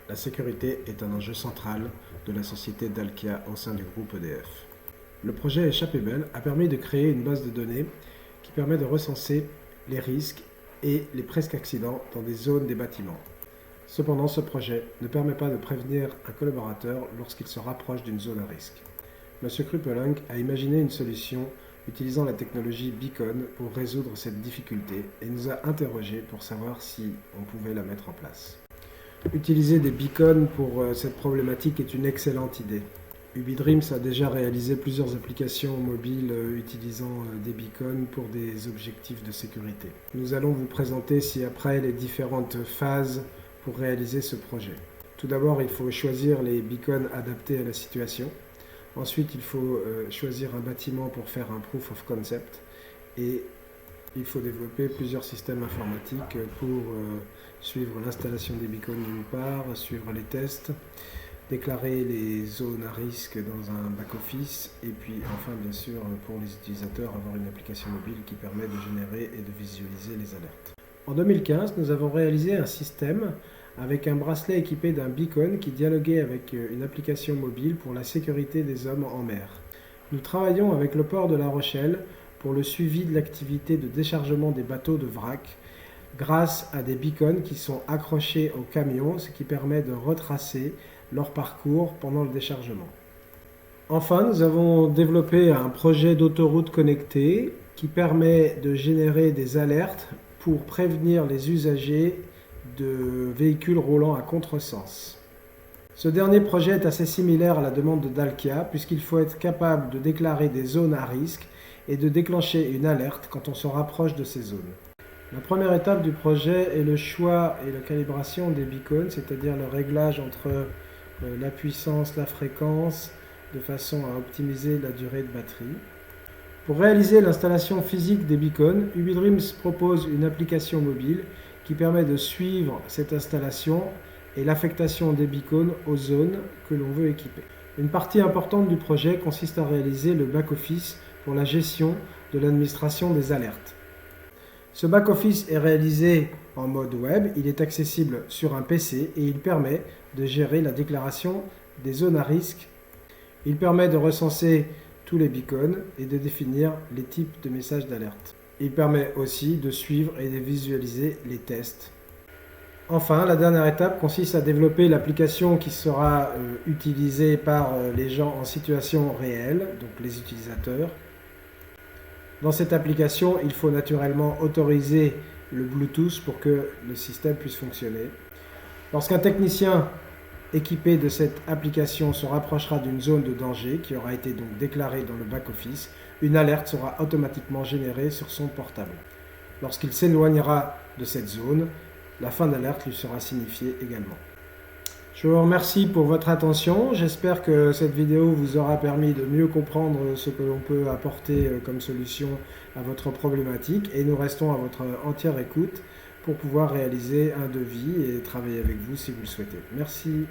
La sécurité est un enjeu central de la société Dalkia au sein du groupe EDF. Le projet Échappée Belle a permis de créer une base de données qui permet de recenser les risques et les presque accidents dans des zones des bâtiments. Cependant, ce projet ne permet pas de prévenir un collaborateur lorsqu'il se rapproche d'une zone à risque. M. Kruppelunk a imaginé une solution utilisant la technologie Beacon pour résoudre cette difficulté et nous a interrogés pour savoir si on pouvait la mettre en place. Utiliser des beacons pour cette problématique est une excellente idée. Ubidreams a déjà réalisé plusieurs applications mobiles utilisant des beacons pour des objectifs de sécurité. Nous allons vous présenter ci-après les différentes phases pour réaliser ce projet. Tout d'abord, il faut choisir les beacons adaptés à la situation. Ensuite, il faut choisir un bâtiment pour faire un proof of concept. Et il faut développer plusieurs systèmes informatiques pour suivre l'installation des beacons d'une part, suivre les tests, déclarer les zones à risque dans un back-office et puis enfin bien sûr pour les utilisateurs avoir une application mobile qui permet de générer et de visualiser les alertes. En 2015, nous avons réalisé un système avec un bracelet équipé d'un beacon qui dialoguait avec une application mobile pour la sécurité des hommes en mer. Nous travaillons avec le port de La Rochelle pour le suivi de l'activité de déchargement des bateaux de vrac grâce à des beacons qui sont accrochés au camion, ce qui permet de retracer leur parcours pendant le déchargement. Enfin, nous avons développé un projet d'autoroute connectée qui permet de générer des alertes pour prévenir les usagers de véhicules roulant à contresens. Ce dernier projet est assez similaire à la demande de Dalkia puisqu'il faut être capable de déclarer des zones à risque et de déclencher une alerte quand on se rapproche de ces zones. La première étape du projet est le choix et la calibration des beacons, c'est-à-dire le réglage entre la puissance, la fréquence, de façon à optimiser la durée de batterie. Pour réaliser l'installation physique des beacons, Ubidreams propose une application mobile qui permet de suivre cette installation et l'affectation des beacons aux zones que l'on veut équiper. Une partie importante du projet consiste à réaliser le back-office pour la gestion de l'administration des alertes. Ce back-office est réalisé en mode web, il est accessible sur un PC et il permet de gérer la déclaration des zones à risque. Il permet de recenser tous les beacons et de définir les types de messages d'alerte. Il permet aussi de suivre et de visualiser les tests. Enfin, la dernière étape consiste à développer l'application qui sera utilisée par les gens en situation réelle, donc les utilisateurs. Dans cette application, il faut naturellement autoriser le Bluetooth pour que le système puisse fonctionner. Lorsqu'un technicien équipé de cette application se rapprochera d'une zone de danger qui aura été donc déclarée dans le back-office, une alerte sera automatiquement générée sur son portable. Lorsqu'il s'éloignera de cette zone, la fin d'alerte lui sera signifiée également. Je vous remercie pour votre attention. J'espère que cette vidéo vous aura permis de mieux comprendre ce que l'on peut apporter comme solution à votre problématique et nous restons à votre entière écoute pour pouvoir réaliser un devis et travailler avec vous si vous le souhaitez. Merci.